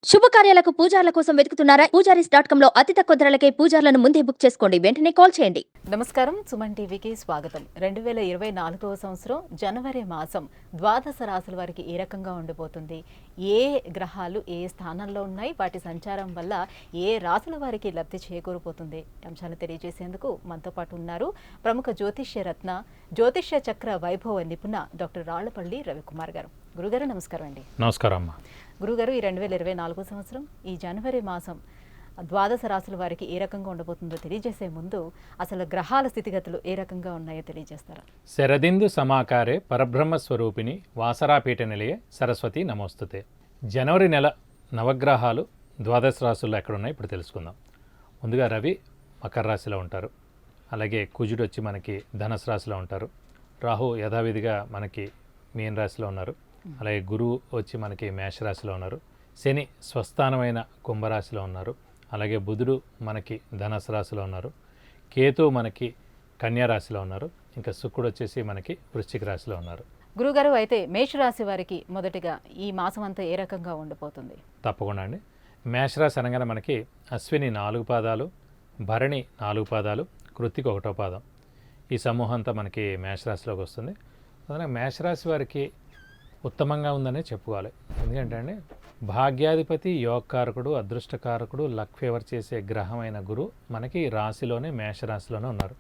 శుభకార్యాలకు పూజార్ల కోసం వెతుకుతున్నారా? పూజారీస్.com లో అతి తక్కువ ధరలకే పూజార్లను ముందే బుక్ చేసుకోండి. వెంటనే కాల్ చేయండి. నమస్కారం, సుమన్ టీవీకి స్వాగతం. 2024వ సంవత్సరం జనవరి మాసం ద్వాదశ రాశుల వారికి ఏ రకంగా ఉండిపోతుంది, ఏ గ్రహాలు ఏ స్థానంలో ఉన్నాయి, వాటి సంచారం వల్ల ఏ రాశుల వారికి లబ్ధి చేకూరిపోతుంది అంశాలు తెలియజేసేందుకు మనతో పాటు ఉన్నారు ప్రముఖ జ్యోతిష్య రత్న, జ్యోతిష్య చక్ర వైభవ నిపుణ డాక్టర్ రాళ్లపల్లి రవికుమార్ గారు. గురుగారు నమస్కారం అండి. నమస్కారం అమ్మా. గురుగారు, ఈ 2024 సంవత్సరం ఈ జనవరి మాసం ద్వాదశ రాశుల వారికి ఏ రకంగా ఉండబోతుందో తెలియజేసే ముందు అసలు గ్రహాల స్థితిగతులు ఏ రకంగా ఉన్నాయో తెలియజేస్తారా? శరదిందు సమాకారే పరబ్రహ్మ స్వరూపిణి వాసరాపీఠ నిలయే సరస్వతి నమోస్తుతే. జనవరి నెల నవగ్రహాలు ద్వాదశ రాశుల్లో ఎక్కడున్నాయి ఇప్పుడు తెలుసుకుందాం. ముందుగా రవి మకర రాశిలో ఉంటారు, అలాగే కుజుడు వచ్చి మనకి ధనుసు రాశిలో ఉంటారు, రాహు యథావిధిగా మనకి మీన రాశిలో ఉన్నారు, అలాగే గురువు వచ్చి మనకి మేషరాశిలో ఉన్నారు, శని స్వస్థానమైన కుంభరాశిలో ఉన్నారు, అలాగే బుధుడు మనకి ధనుసు రాశిలో ఉన్నారు, కేతు మనకి కన్యా రాశిలో ఉన్నారు, ఇంకా శుక్రుడు వచ్చేసి మనకి వృశ్చిక రాశిలో ఉన్నారు. గురుగారు, అయితే మేషరాశి వారికి మొదటిగా ఈ మాసం అంతా ఏ రకంగా ఉండిపోతుంది? తప్పకుండా అండి. మేషరాశి అనగానే మనకి అశ్విని 4 పాదాలు, భరణి 4 పాదాలు, కృత్తిక 1వ పాదం, ఈ సమూహం అంతా మనకి మేషరాశిలోకి వస్తుంది. అందుకని మేషరాశి వారికి ఉత్తమంగా ఉందనే చెప్పుకోవాలి. ఎందుకంటే అండి, భాగ్యాధిపతి, యోగకారకుడు, అదృష్టకారకుడు, లక్ ఫేవర్ చేసే గ్రహమైన గురు మనకి రాశిలోనే మేషరాశిలోనే ఉన్నారు.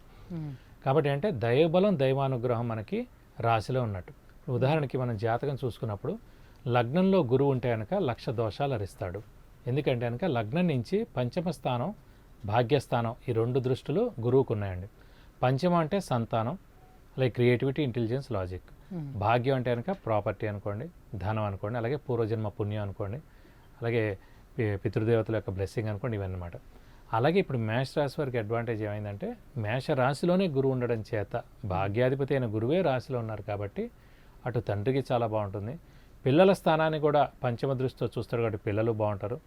కాబట్టి అంటే దైవబలం, దైవానుగ్రహం మనకి రాశిలో ఉన్నట్టు. ఉదాహరణకి మనం జాతకం చూసుకున్నప్పుడు లగ్నంలో గురువు ఉంటే కనుక 1,00,000 దోషాలు హరిస్తాడు. ఎందుకంటే కనుక లగ్నం నుంచి పంచమ స్థానం, భాగ్యస్థానం, ఈ 2 దృష్టిలు గురువుకు ఉన్నాయండి. పంచమం అంటే సంతానం, అలాగే క్రియేటివిటీ, ఇంటెలిజెన్స్, లాజిక్. భాగ్యం అంటే కనుక ప్రాపర్టీ అనుకోండి, ధనం అనుకోండి, అలాగే పూర్వజన్మ పుణ్యం అనుకోండి, అలాగే పితృదేవతల యొక్క బ్లెస్సింగ్ అనుకోండి, ఇవన్నమాట. అలాగే ఇప్పుడు మేష రాశి వారికి అడ్వాంటేజ్ ఏమైందంటే మేష రాశిలోనే గురువు ఉండడం చేత భాగ్యాధిపతి అయిన గురువే రాశిలో ఉన్నారు కాబట్టి అటు తండ్రికి చాలా బాగుంటుంది, పిల్లల స్థానాన్ని కూడా పంచమ దృష్టితో చూస్తారు కాబట్టి పిల్లలు బాగుంటారు.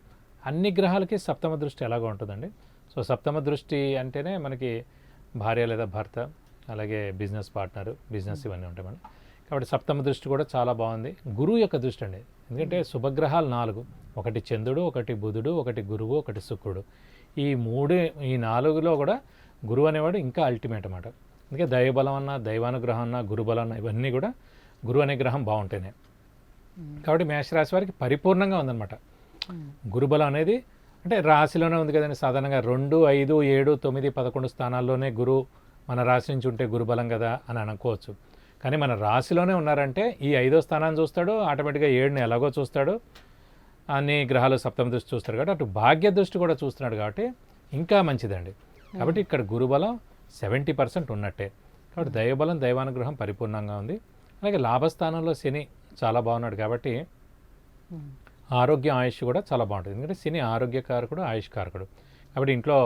అన్ని గ్రహాలకి సప్తమ దృష్టి ఎలాగో ఉంటుందండి. సో సప్తమ దృష్టి అంటేనే మనకి భార్య లేదా భర్త, అలాగే బిజినెస్ పార్ట్నర్, బిజినెస్ ఇవన్నీ ఉంటాయి మనకి. కాబట్టి సప్తమ దృష్టి కూడా చాలా బాగుంది. గురువు యొక్క దృష్టి అండి. ఎందుకంటే శుభగ్రహాలు 4, ఒకటి చంద్రుడు, ఒకటి బుధుడు, ఒకటి గురువు, ఒకటి శుక్రుడు. ఈ 4లో కూడా గురువు అనేవాడు ఇంకా అల్టిమేట్ అన్నమాట. అందుకే దైవబలం అన్నా, దైవానుగ్రహం అన్నా, గురుబలం అన్నా, ఇవన్నీ కూడా గురువు అనే గ్రహం బాగుంటేనే. కాబట్టి మేషరాశి వారికి పరిపూర్ణంగా ఉందన్నమాట. గురుబలం అనేది అంటే రాశిలోనే ఉంది కదండి. సాధారణంగా 2, 5, 7, 9, 11 స్థానాల్లోనే గురువు మన రాశి నుంచి ఉంటే గురుబలం కదా అని అనుకోవచ్చు. కానీ మన రాశిలోనే ఉన్నారంటే ఈ 5వ స్థానాన్ని చూస్తాడు, ఆటోమేటిక్గా 7ని ఎలాగో చూస్తాడు, అన్ని గ్రహాలు సప్తమ దృష్టి చూస్తాడు కాబట్టి అటు భాగ్య దృష్టి కూడా చూస్తున్నాడు కాబట్టి ఇంకా మంచిదండి. కాబట్టి ఇక్కడ గురుబలం 70% ఉన్నట్టే. కాబట్టి దైవబలం, దైవానుగ్రహం పరిపూర్ణంగా ఉంది. అలాగే లాభస్థానంలో శని చాలా బాగున్నాడు కాబట్టి ఆరోగ్యం, ఆయుష్ కూడా చాలా బాగుంటుంది. ఎందుకంటే శని ఆరోగ్యకారకుడు, ఆయుష్కారకుడు. కాబట్టి ఇంట్లో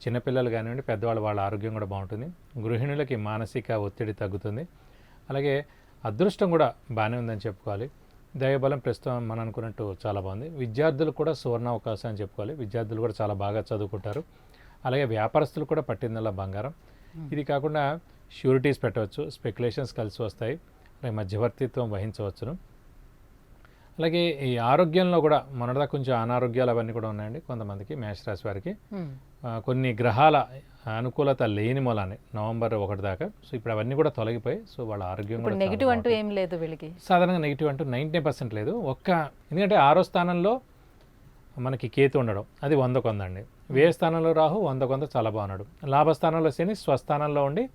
చిన్నపిల్లలు కానివ్వండి, పెద్దవాళ్ళు, వాళ్ళ ఆరోగ్యం కూడా బాగుంటుంది. గృహిణులకి మానసిక ఒత్తిడి తగ్గుతుంది. అలాగే అదృష్టం కూడా బాగానే ఉందని చెప్పుకోవాలి. దైవబలం ప్రస్తుతం మనం అనుకున్నట్టు చాలా బాగుంది. విద్యార్థులు కూడా సువర్ణ అవకాశం అని చెప్పుకోవాలి. విద్యార్థులు కూడా చాలా బాగా చదువుకుంటారు. అలాగే వ్యాపారస్తులు కూడా పట్టిందల్లా బంగారం. ఇది కాకుండా ష్యూరిటీస్ పెట్టవచ్చు, స్పెక్యులేషన్స్ కలిసి వస్తాయి, అలాగే మధ్యవర్తిత్వం వహించవచ్చును. అలాగే ఈ ఆరోగ్యంలో కూడా మొన్నటిదా కొంచెం అనారోగ్యాలు అవన్నీ కూడా ఉన్నాయండి కొంతమందికి మేషరాశి వారికి. కొన్ని గ్రహాల అనుకూలత లేని మూలాన్ని నవంబర్ 1 దాకా. సో ఇప్పుడు అవన్నీ కూడా తొలగిపోయి సో వాళ్ళ ఆరోగ్యం కూడా నెగిటివ్ అంటూ ఏం లేదు వీళ్ళకి. సాధారణంగా నెగిటివ్ అంటూ 90% లేదు. ఎందుకంటే 6వ స్థానంలో మనకి కేతు ఉండడం అది 100కు 100 అండి. వ్యయ స్థానంలో రాహు 100కు 100 చాలా బాగున్నాడు. లాభస్థానంలో శని స్వస్థానంలో ఉండి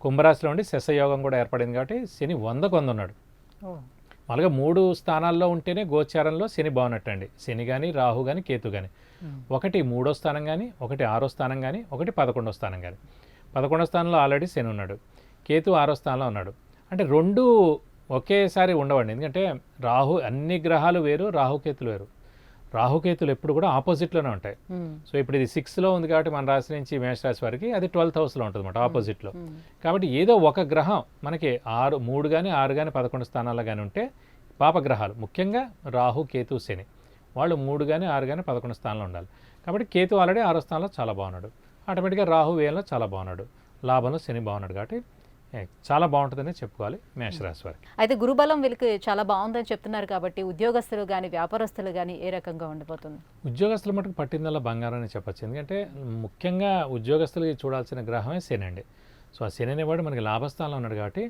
కుంభరాశిలో ఉండి శశయోగం కూడా ఏర్పడింది కాబట్టి శని 100కు 100 ఉన్నాడు. మామూలుగా 3 స్థానాల్లో ఉంటేనే గోచారంలో శని బాగున్నట్టండి. శని కానీ, రాహు కానీ, కేతు కానీ. ఒకటి 3వ స్థానం కానీ, ఒకటి 6వ స్థానం కానీ, ఒకటి 11వ స్థానం కానీ. 11వ స్థానంలో ఆల్రెడీ శని ఉన్నాడు, కేతు 6వ స్థానంలో ఉన్నాడు. అంటే 2 ఒకేసారి ఉండవండి. ఎందుకంటే రాహు, అన్ని గ్రహాలు వేరు, రాహుకేతులు వేరు. రాహుకేతులు ఎప్పుడు కూడా ఆపోజిట్లోనే ఉంటాయి. సో ఇప్పుడు ఇది 6లో ఉంది కాబట్టి మన రాశి నుంచి మేషరాశి వారికి అది 12th హౌస్లో ఉంటుంది అన్నమాట, ఆపోజిట్లో. కాబట్టి ఏదో ఒక గ్రహం మనకి 3 కానీ 6 కానీ 11 స్థానాల్లో కానీ ఉంటే పాపగ్రహాలు ముఖ్యంగా రాహు, కేతు, శని వాళ్ళు 3 కానీ 6 కానీ 11 స్థానంలో ఉండాలి. కాబట్టి కేతు ఆల్రెడీ 6వ స్థానంలో చాలా బాగున్నాడు. ఆటోమేటిక్గా రాహు వ్యయంలో చాలా బాగున్నాడు, లాభంలో శని బాగున్నాడు. కాబట్టి చాలా బాగుంటుందని చెప్పుకోవాలి మేషరాశి వారికి. అయితే గురుబలం వీళ్ళకి చాలా బాగుందని చెప్తున్నారు కాబట్టి ఉద్యోగస్తులు కానీ వ్యాపారస్తులు కానీ ఏ రకంగా ఉండిపోతుంది? ఉద్యోగస్తుల మటుకు పట్టిందల్లా బంగారం అని చెప్పచ్చు. ఎందుకంటే ముఖ్యంగా ఉద్యోగస్తులకి చూడాల్సిన గ్రహమే శని అండి. సో ఆ శని అనేవాడు మనకి లాభస్థానంలో ఉన్నాడు కాబట్టి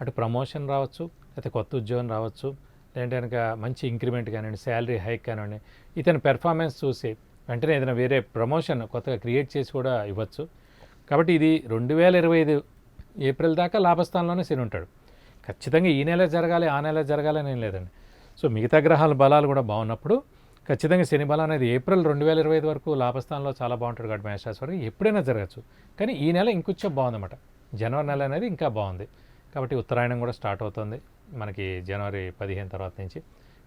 అటు ప్రమోషన్ రావచ్చు, లేకపోతే కొత్త ఉద్యోగం రావచ్చు, లేదంటే కనుక మంచి ఇంక్రిమెంట్ కానివ్వండి, శాలరీ హైక్ కానివ్వండి, ఇతని పెర్ఫార్మెన్స్ చూసి వెంటనే ఏదైనా వేరే ప్రమోషన్ కొత్తగా క్రియేట్ చేసి కూడా ఇవ్వచ్చు. కాబట్టి ఇది 2025 ఏప్రిల్ దాకా లాభస్థానంలోనే శని ఉంటాడు. ఖచ్చితంగా ఈ నెల జరగాలి ఆ నెల జరగాలి అని ఏం లేదండి. సో మిగతా గ్రహాల బలాలు కూడా బాగున్నప్పుడు ఖచ్చితంగా శని బలం అనేది ఏప్రిల్ 2025 వరకు లాభస్థానంలో చాలా బాగుంటాడు కాబట్టి మేషరాశి వారికి ఎప్పుడైనా జరగచ్చు. కానీ ఈ నెల ఇంకొంచెం బాగుందన్నమాట. జనవరి నెల అనేది ఇంకా బాగుంది కాబట్టి ఉత్తరాయణం కూడా స్టార్ట్ అవుతుంది మనకి జనవరి 15 తర్వాత నుంచి.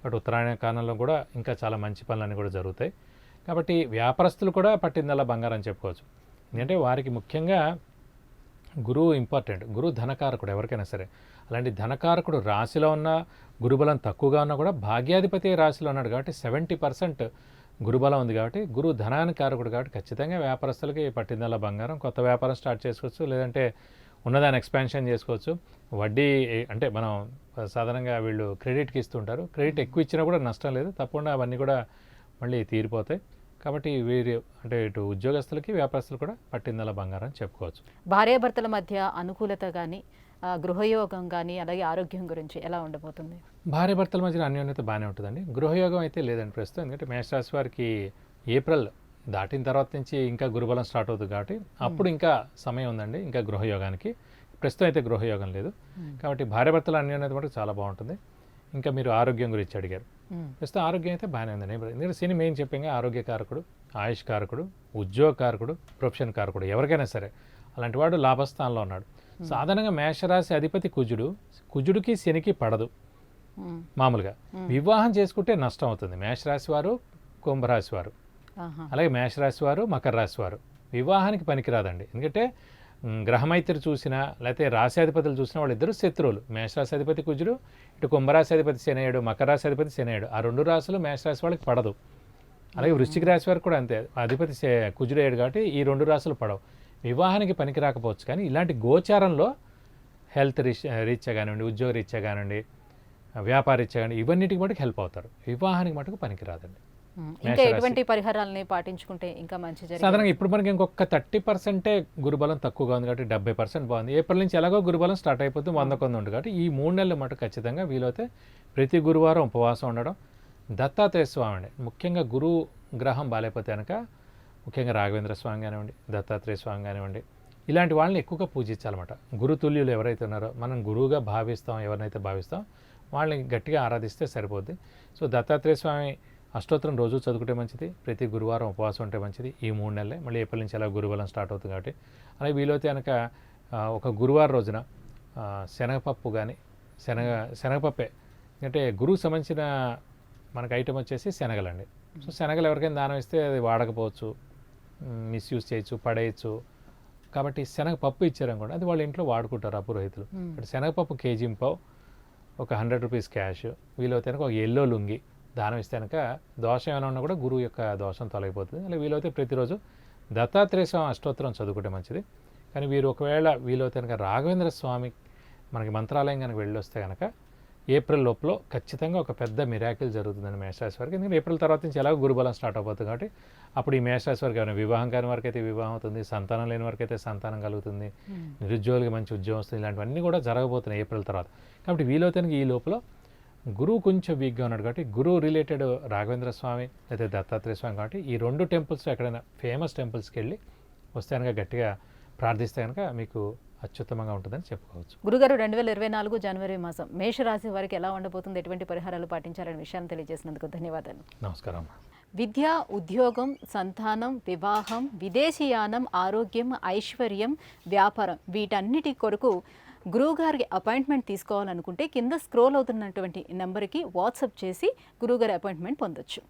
బట్ ఉత్తరాయణ కాలంలో కూడా ఇంకా చాలా మంచి పనులన్నీ కూడా జరుగుతాయి. కాబట్టి వ్యాపారస్తులు కూడా పట్టిందల్లా బంగారం అని చెప్పుకోవచ్చు. ఎందుకంటే వారికి ముఖ్యంగా గురువు ఇంపార్టెంట్. గురువు ధనకారకుడు ఎవరికైనా సరే. అలాంటి ధనకారకుడు రాశిలో ఉన్న గురుబలం తక్కువగా ఉన్నా కూడా భాగ్యాధిపతి రాశిలో ఉన్నాడు కాబట్టి 70% గురుబలం ఉంది కాబట్టి గురువు ధనానికి కారకుడు కాబట్టి ఖచ్చితంగా వ్యాపారస్తులకి పట్టిందల్లా బంగారం. కొత్త వ్యాపారం స్టార్ట్ చేసుకోవచ్చు, లేదంటే ఉన్నదాన్ని ఎక్స్పాన్షన్ చేసుకోవచ్చు. వడ్డీ అంటే మనం సాధారణంగా వీళ్ళు క్రెడిట్కి ఇస్తుంటారు. క్రెడిట్ ఎక్కువ ఇచ్చినా కూడా నష్టం లేదు, తప్పకుండా అవన్నీ కూడా మళ్ళీ తీరిపోతాయి. కాబట్టి వీరి అంటే ఇటు ఉద్యోగస్తులకి వ్యాపారస్తులు కూడా పట్టిందల్లా బంగారం అని చెప్పుకోవచ్చు. భార్యాభర్తల మధ్య అనుకూలత కానీ గృహయోగం కానీ అలాగే ఆరోగ్యం గురించి ఎలా ఉండబోతుంది? భార్యాభర్తల మధ్య అన్యోన్యత బాగానే ఉంటుందండి. గృహయోగం అయితే లేదండి ప్రస్తుతం. ఎందుకంటే మేషరాశి వారికి ఏప్రిల్ దాటిన తర్వాత నుంచి ఇంకా గురుబలం స్టార్ట్ అవుతుంది కాబట్టి అప్పుడు ఇంకా సమయం ఉందండి ఇంకా గృహయోగానికి. ప్రస్తుతం అయితే గృహయోగం లేదు కాబట్టి భార్యాభర్తల అన్యోన్యత మటుకు చాలా బాగుంటుంది. ఇంకా మీరు ఆరోగ్యం గురించి అడిగారు. ప్రస్తుతం ఆరోగ్యం అయితే బాగానే ఉందండి. ఎందుకంటే శని మెయిన్ చెప్పాక ఆరోగ్యకారకుడు, ఆయుష్ కారకుడు, ఉద్యోగ కారకుడు, ప్రొఫెషన్ కారకుడు ఎవరికైనా సరే అలాంటి వాడు లాభస్థానంలో ఉన్నాడు. సాధారణంగా మేషరాశి అధిపతి కుజుడు. కుజుడికి శనికి పడదు మామూలుగా. వివాహం చేసుకుంటే నష్టం అవుతుంది. మేషరాశి వారు, కుంభరాశి వారు, అలాగే మేషరాశి వారు, మకర రాశి వారు వివాహానికి పనికిరాదండి. ఎందుకంటే గ్రహమైత్రి చూసినా లేకపోతే రాశాధిపతులు చూసినా వాళ్ళిద్దరూ శత్రువులు. మేషరాశి అధిపతి కుజుడు, ఇటు కుంభరాశి అధిపతి శనేయుడు, మకర రాశి అధిపతి శనేయుడు. ఆ రెండు రాశులు మేషరాశి వాళ్ళకి పడదు. అలాగే వృశ్చిక రాశి వారికి కూడా అంతే, అధిపతి కుజుడేయుడు కాబట్టి ఈ రెండు రాశులు పడవు. వివాహానికి పనికి రాకపోవచ్చు కానీ ఇలాంటి గోచారంలో హెల్త్ రీత్యా కానివ్వండి, ఉద్యోగ రీత్యా కానివ్వండి, వ్యాపార రీత్యా కానివ్వండి ఇవన్నిటికి మటుకు హెల్ప్ అవుతారు. వివాహానికి మటుకు పనికిరాదండి. ఇంకా ఎటువంటి పరిహారాలని పాటించుకుంటే ఇంకా మంచి జరుగుతుంది? సాధారణంగా ఇప్పుడు మనకి ఇంకొక 30% గురుబలం తక్కువగా ఉంది కాబట్టి 70% బాగుంది. ఏప్రిల్ నుంచి ఎలాగో గురుబలం స్టార్ట్ అయిపోతుంది, 100 కొంది ఉంది కాబట్టి ఈ 3 నెలల మటుకు ఖచ్చితంగా వీలైతే ప్రతి గురువారం ఉపవాసం ఉండడం. దత్తాత్రేయ స్వామి అండి ముఖ్యంగా గురువు గ్రహం బాలేకపోతే కనుక ముఖ్యంగా రాఘవేంద్ర స్వామి కానివ్వండి, దత్తాత్రేయ స్వామి కానివ్వండి ఇలాంటి వాళ్ళని ఎక్కువగా పూజించాలన్నమాట. గురుతుల్యులు ఎవరైతే ఉన్నారో మనం గురువుగా భావిస్తాం, ఎవరినైతే భావిస్తాం వాళ్ళని గట్టిగా ఆరాధిస్తే సరిపోద్ది. సో దత్తాత్రేయ స్వామి అష్టోత్తరం రోజు చదువుకుంటే మంచిది, ప్రతి గురువారం ఉపవాసం ఉంటే మంచిది. ఈ 3 నెలలే మళ్ళీ ఏప్రిల్ నుంచి అలా గురుబలం స్టార్ట్ అవుతుంది కాబట్టి. అలాగే వీలైతే కనుక ఒక గురువారం రోజున శనగపప్పు కానీ శనగపప్పే అంటే గురువు సంబంధించిన మనకు ఐటమ్ వచ్చేసి శనగలండి. సో శనగలు ఎవరికైనా దానం ఇస్తే అది వాడకపోవచ్చు, మిస్యూజ్ చేయొచ్చు, పడేయచ్చు. కాబట్టి శనగపప్పు ఇచ్చారనుకోండి అది వాళ్ళ ఇంట్లో వాడుకుంటారు అపురోహితులు. శనగపప్పు కేజీంపావు, ఒక 100 రూపీస్ క్యాష్, వీలైతే కనుక ఒక ఎల్లో లుంగి దానం ఇస్తే కనుక దోషం ఏమైనా ఉన్నా కూడా గురువు యొక్క దోషం తొలగిపోతుంది. అలా వీలైతే ప్రతిరోజు దత్తాత్రేయ స్వామి అష్టోత్తరం చదువుకుంటే మంచిది. కానీ వీరు ఒకవేళ వీలైతే కనుక రాఘవేంద్ర స్వామి మనకి మంత్రాలయం కనుక వెళ్ళొస్తే కనుక ఏప్రిల్ లోపల ఖచ్చితంగా ఒక పెద్ద మిరాకిల్ జరుగుతుందని మేషరాశి వారికి. ఎందుకంటే ఏప్రిల్ తర్వాత నుంచి ఎలాగో గురుబలం స్టార్ట్ అయిపోతుంది కాబట్టి అప్పుడు ఈ మేషరాశి వారికి ఏమైనా వివాహం కాని వారికి అయితే వివాహం అవుతుంది, సంతానం లేని వారికి అయితే సంతానం కలుగుతుంది, నిరుద్యోగులకి మంచి ఉద్యోగం వస్తుంది. ఇలాంటివన్నీ కూడా జరగబోతున్నాయి ఏప్రిల్ తర్వాత. కాబట్టి వీలైతే ఈ లోపల గురువు కొంచెం వీక్గా ఉన్నాడు కాబట్టి గురువు రిలేటెడ్ రాఘవేంద్ర స్వామి లేదా దత్తాత్రేయ స్వామి కాబట్టి ఈ 2 టెంపుల్స్ ఎక్కడైనా ఫేమస్ టెంపుల్స్కి వెళ్ళి వస్తే కనుక గట్టిగా ప్రార్థిస్తే కనుక మీకు అత్యుత్తమంగా ఉంటుందని చెప్పుకోవచ్చు. గురుగారు 2024 జనవరి మాసం మేషరాశి వారికి ఎలా ఉండబోతుంది, ఎటువంటి పరిహారాలు పాటించాలనే విషయాన్ని తెలియజేసినందుకు ధన్యవాదాలు. నమస్కారం. విద్య, ఉద్యోగం, సంతానం, వివాహం, విదేశీయానం, ఆరోగ్యం, ఐశ్వర్యం, వ్యాపారం వీటన్నిటి కొరకు గురువుగారికి అపాయింట్మెంట్ తీసుకోవాలనుకుంటే కింద స్క్రోల్ అవుతున్నటువంటి నెంబర్కి వాట్సాప్ చేసి గురువుగారి అపాయింట్మెంట్ పొందొచ్చు.